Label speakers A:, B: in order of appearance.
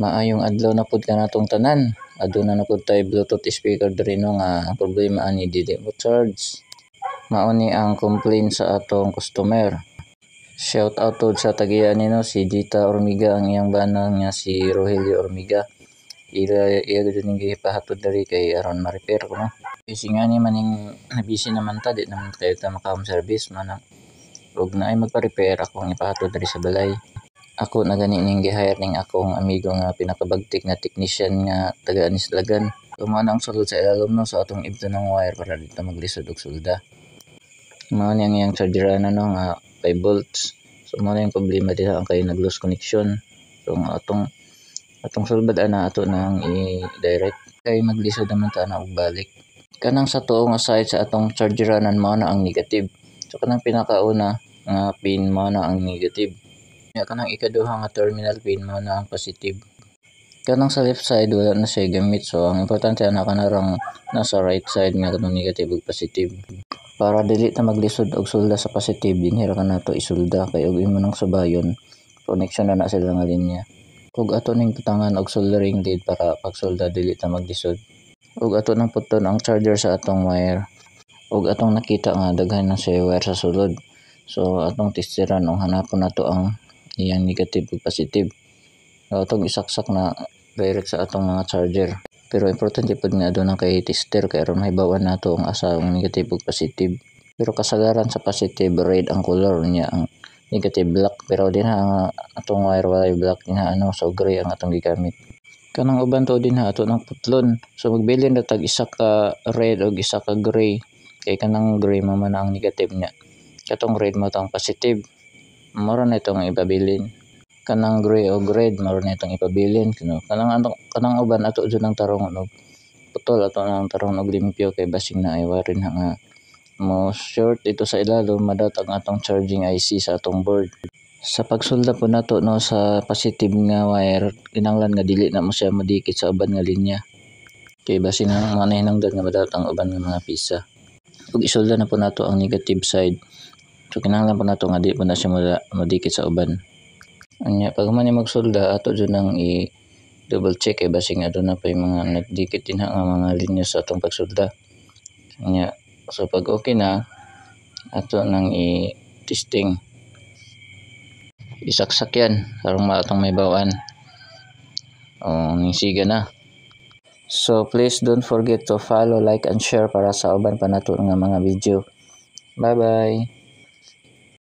A: Maayong adlaw na pud kanatong tanan. Aduna na pud tay Bluetooth speaker diri no nga ang problema ani dili mo charge. Mao ni ang complaint sa atong customer. Shout out to sa tagiya nino si Dita Ormiga ang iyang bana nga si Rogelio Ormiga. Iya gud ning gipahatod diri kay aron ma-repair ko no. Kasi nga ni maning busy naman ta di naman kayo ta maka-home service man ug naay magpa-repair akong ipahatod diri sa balay. Ako na gani ning gi-hire ning akong amigo nga pinakabagtik nga technician nga taga Anislagan. Mao na ang sulod sa ilalom no sa atong ibto ng wire para dito maglisod og sulda. Mao ni ang iyang charger no nga 5 volts. So mao na yung problema diha ang kay nag-lose connection. So atong sulbad ana ato nang i-direct kay maglisod naman ta na og balik. Kanang sa tuo nga side sa atong chargeranan mao na ang negative. So kanang pinakauna nga pin mao na ang negative. Ya kanang ikaduha nga terminal pin mo na ang positive. Kanang sa left side wala na siya gamit so ang importante ana kanarang nasa right side nga kanang negative ug positive. Para dili ta maglisod og sulda sa positive dinhira ka nato isulda kay ug imo nang subayon connection na sila nga linya. Ug ato ning putangan og soldering lead para pagsulda dili ta maglisod. Ug ato nang puton ang charger sa atong wire. Ug atong nakita nga daghan na siya wire sa sulod. So atong testeran ug hanapon nato ang iyang negative ug positive. Atong isaksak na direct sa atong mga charger. Pero importante pud nga aduna kay tester kay aron mahibaw-an nato ang asa ang negative ug positive. Pero kasagaran sa positive red ang color niya, ang negative black pero dinha ang atong wire walay black dinha so gray ang atong gigamit. Kanang uban to dinha ato nang putlon. So magbilin na tag isa ka red ug isa ka gray. Kay kanang gray mo man ang negative niya. Katong red mo tang positive. Moro na itong ipabilin. Kanang gray o red moro na itong ipabilin kanang uban ato jud ang tarong og putol ato nang tarong og limpyo kay basing na ay warin nga mo short ito sa ilalom madat ang atong charging IC sa atong board. Sa pagsulda po nato no sa positive nga wire kinahanglan nga dili na mo siya modikit sa uban nga linya. Kay basing na manahinungdan nga madat ang uban nga mga pisa. Ug isulda na po nato ang negative side. So kinahanglan po nato nga di po na siya madikit sa uban. Anya pag man magsulda ato jud nang i-double check kay basing aduna pa mga nagdikit dinha nga mga linya sa atong pagsulda. Anya so pag okay na ato nang i-testing. Isaksak yan aron atong may bawan. Ningsiga na. So please don't forget to follow, like and share para sa uban pa nato nga mga video. Bye bye.